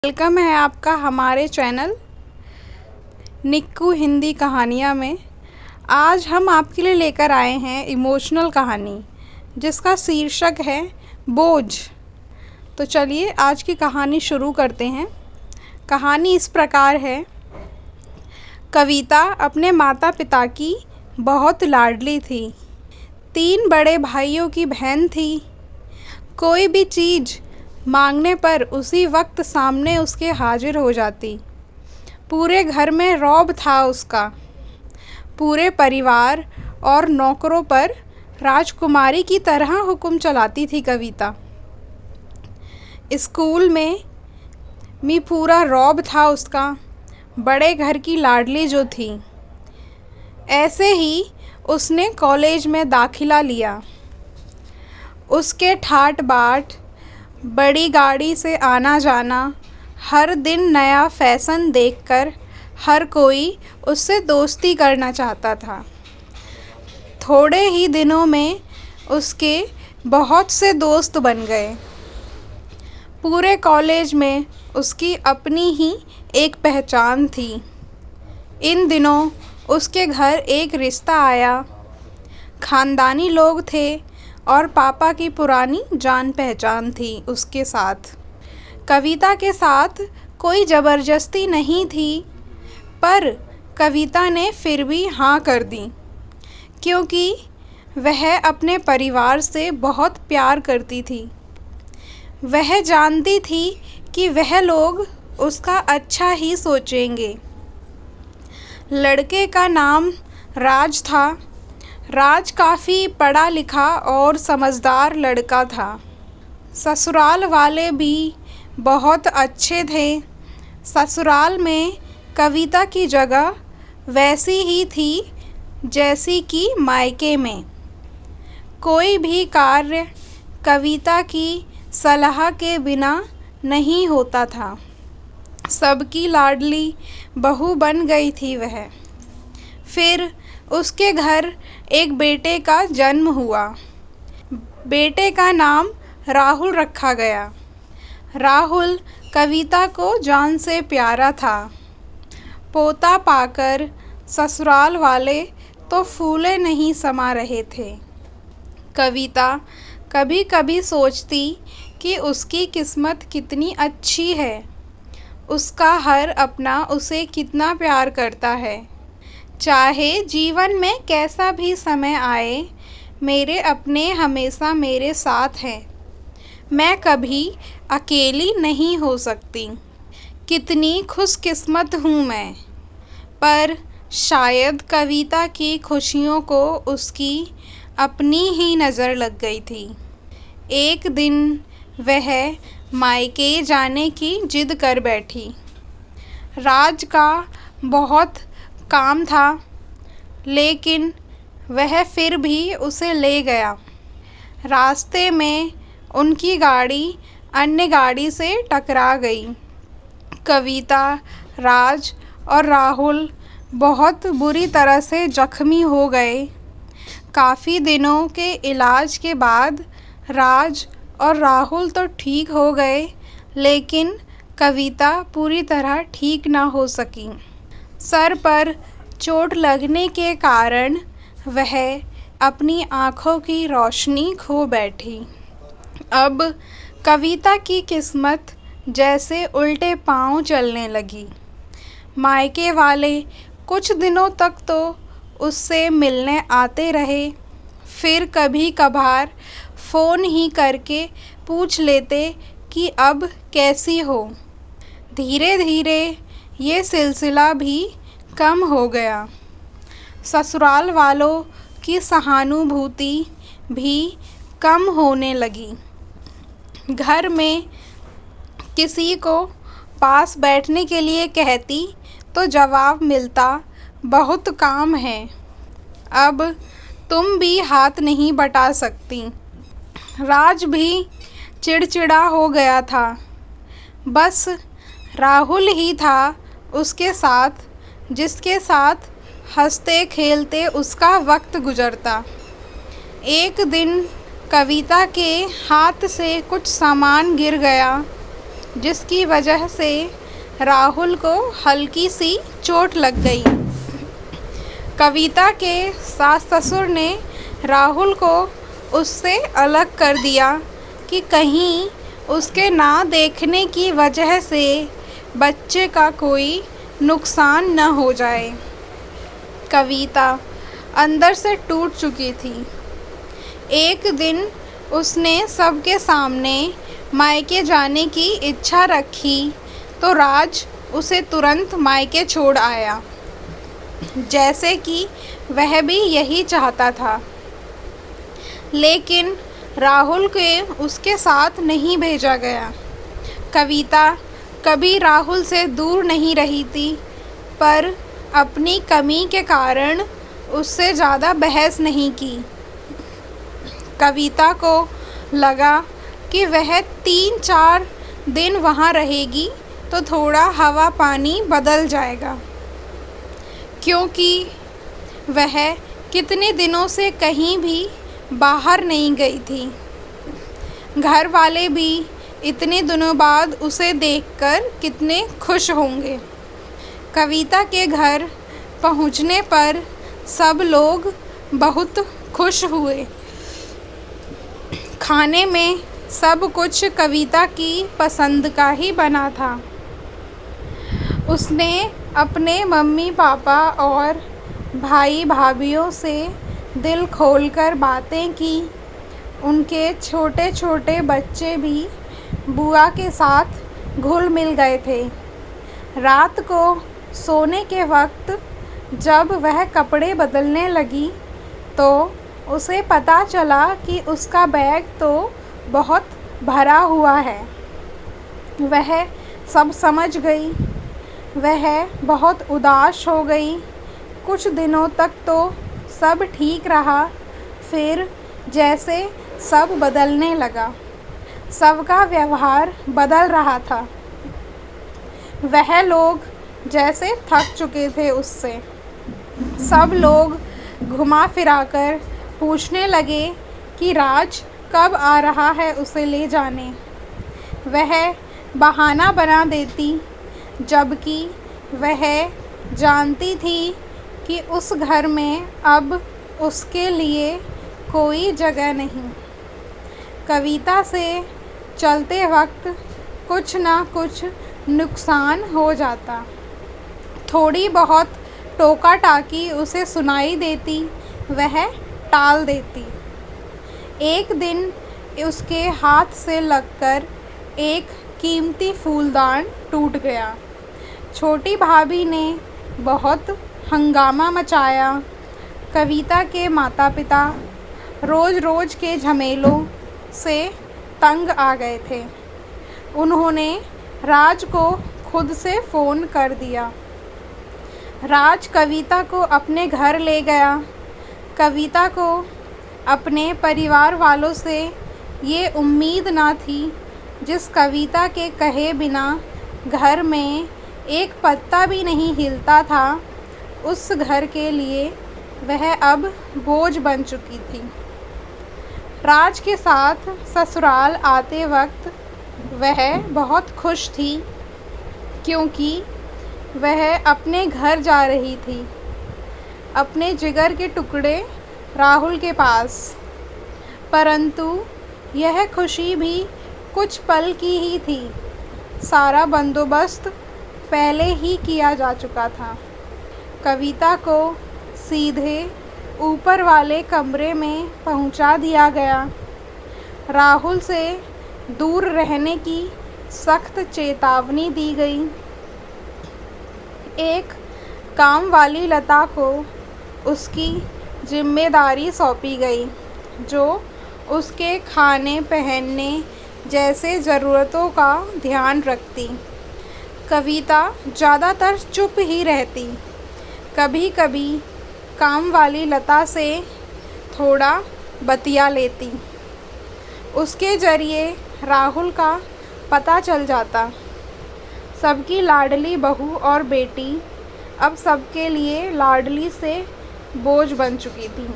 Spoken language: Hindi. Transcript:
वेलकम है आपका हमारे चैनल निक्कू हिंदी कहानियाँ में। आज हम आपके लिए लेकर आए हैं इमोशनल कहानी जिसका शीर्षक है बोझ। तो चलिए आज की कहानी शुरू करते हैं। कहानी इस प्रकार है। कविता अपने माता पिता की बहुत लाडली थी। 3 बड़े भाइयों की बहन थी। कोई भी चीज़ मांगने पर उसी वक्त सामने उसके हाजिर हो जाती। पूरे घर में रौब था उसका। पूरे परिवार और नौकरों पर राजकुमारी की तरह हुक्म चलाती थी कविता। स्कूल में भी पूरा रौब था उसका, बड़े घर की लाडली जो थी। ऐसे ही उसने कॉलेज में दाखिला लिया। उसके ठाट बाट, बड़ी गाड़ी से आना जाना, हर दिन नया फैशन देखकर हर कोई उससे दोस्ती करना चाहता था। थोड़े ही दिनों में उसके बहुत से दोस्त बन गए। पूरे कॉलेज में उसकी अपनी ही एक पहचान थी। इन दिनों उसके घर एक रिश्ता आया। खानदानी लोग थे और पापा की पुरानी जान पहचान थी उसके साथ। कविता के साथ कोई ज़बरदस्ती नहीं थी, पर कविता ने फिर भी हाँ कर दी, क्योंकि वह अपने परिवार से बहुत प्यार करती थी। वह जानती थी कि वह लोग उसका अच्छा ही सोचेंगे। लड़के का नाम राज था। राज काफ़ी पढ़ा लिखा और समझदार लड़का था। ससुराल वाले भी बहुत अच्छे थे। ससुराल में कविता की जगह वैसी ही थी जैसी कि मायके में। कोई भी कार्य कविता की सलाह के बिना नहीं होता था। सबकी लाडली बहू बन गई थी वह। फिर उसके घर एक बेटे का जन्म हुआ। बेटे का नाम राहुल रखा गया। राहुल कविता को जान से प्यारा था। पोता पाकर ससुराल वाले तो फूले नहीं समा रहे थे। कविता कभी कभी सोचती कि उसकी किस्मत कितनी अच्छी है। उसका हर अपना उसे कितना प्यार करता है। चाहे जीवन में कैसा भी समय आए, मेरे अपने हमेशा मेरे साथ हैं। मैं कभी अकेली नहीं हो सकती। कितनी खुशकिस्मत हूँ मैं। पर शायद कविता की खुशियों को उसकी अपनी ही नज़र लग गई थी। एक दिन वह मायके जाने की जिद कर बैठी। राज का बहुत काम था, लेकिन वह फिर भी उसे ले गया। रास्ते में उनकी गाड़ी अन्य गाड़ी से टकरा गई। कविता, राज और राहुल बहुत बुरी तरह से जख्मी हो गए। काफ़ी दिनों के इलाज के बाद राज और राहुल तो ठीक हो गए, लेकिन कविता पूरी तरह ठीक ना हो सकी। सर पर चोट लगने के कारण वह अपनी आँखों की रोशनी खो बैठी। अब कविता की किस्मत जैसे उल्टे पाँव चलने लगी। मायके वाले कुछ दिनों तक तो उससे मिलने आते रहे, फिर कभी कभार फ़ोन ही करके पूछ लेते कि अब कैसी हो। धीरे धीरे ये सिलसिला भी कम हो गया। ससुराल वालों की सहानुभूति भी कम होने लगी। घर में किसी को पास बैठने के लिए कहती तो जवाब मिलता, बहुत काम है, अब तुम भी हाथ नहीं बटा सकती। राज भी चिड़चिड़ा हो गया था। बस राहुल ही था उसके साथ, जिसके साथ हंसते खेलते उसका वक्त गुजरता। एक दिन कविता के हाथ से कुछ सामान गिर गया। जिसकी वजह से राहुल को हल्की सी चोट लग गई। कविता के सास ससुर ने राहुल को उससे अलग कर दिया कि कहीं उसके ना देखने की वजह से बच्चे का कोई नुकसान न हो जाए। कविता अंदर से टूट चुकी थी। एक दिन उसने सबके सामने मायके जाने की इच्छा रखी तो राज उसे तुरंत मायके छोड़ आया, जैसे कि वह भी यही चाहता था। लेकिन राहुल के उसके साथ नहीं भेजा गया। कविता कभी राहुल से दूर नहीं रही थी, पर अपनी कमी के कारण उससे ज़्यादा बहस नहीं की। कविता को लगा कि वह 3-4 दिन वहाँ रहेगी तो थोड़ा हवा पानी बदल जाएगा, क्योंकि वह कितने दिनों से कहीं भी बाहर नहीं गई थी। घर वाले भी इतने दिनों बाद उसे देखकर कितने खुश होंगे। कविता के घर पहुंचने पर सब लोग बहुत खुश हुए। खाने में सब कुछ कविता की पसंद का ही बना था। उसने अपने मम्मी पापा और भाई भाभीयों से दिल खोलकर बातें की। उनके छोटे छोटे बच्चे भी बुआ के साथ घुल मिल गए थे। रात को सोने के वक्त जब वह कपड़े बदलने लगी तो उसे पता चला कि उसका बैग तो बहुत भरा हुआ है। वह सब समझ गई। वह बहुत उदास हो गई। कुछ दिनों तक तो सब ठीक रहा, फिर जैसे सब बदलने लगा। सबका व्यवहार बदल रहा था। वह लोग जैसे थक चुके थे उससे। सब लोग घुमा फिराकर पूछने लगे कि राज कब आ रहा है उसे ले जाने। वह बहाना बना देती, जबकि वह जानती थी कि उस घर में अब उसके लिए कोई जगह नहीं। कविता से चलते वक्त कुछ ना कुछ नुकसान हो जाता। थोड़ी बहुत टोका टाकी उसे सुनाई देती, वह टाल देती। एक दिन उसके हाथ से लगकर एक कीमती फूलदान टूट गया। छोटी भाभी ने बहुत हंगामा मचाया। कविता के माता पिता रोज़ रोज़ के झमेलों से तंग आ गए थे। उन्होंने राज को खुद से फ़ोन कर दिया। राज कविता को अपने घर ले गया। कविता को अपने परिवार वालों से ये उम्मीद ना थी। जिस कविता के कहे बिना घर में एक पत्ता भी नहीं हिलता था, उस घर के लिए वह अब बोझ बन चुकी थी। राज के साथ ससुराल आते वक्त वह बहुत खुश थी, क्योंकि वह अपने घर जा रही थी, अपने जिगर के टुकड़े राहुल के पास। परंतु यह खुशी भी कुछ पल की ही थी। सारा बंदोबस्त पहले ही किया जा चुका था। कविता को सीधे ऊपर वाले कमरे में पहुंचा दिया गया। राहुल से दूर रहने की सख्त चेतावनी दी गई। एक काम वाली लता को उसकी जिम्मेदारी सौंपी गई, जो उसके खाने पहनने जैसे ज़रूरतों का ध्यान रखती। कविता ज़्यादातर चुप ही रहती। कभी कभी काम वाली लता से थोड़ा बतिया लेती। उसके ज़रिए राहुल का पता चल जाता। सबकी लाडली बहू और बेटी अब सबके लिए लाडली से बोझ बन चुकी थी।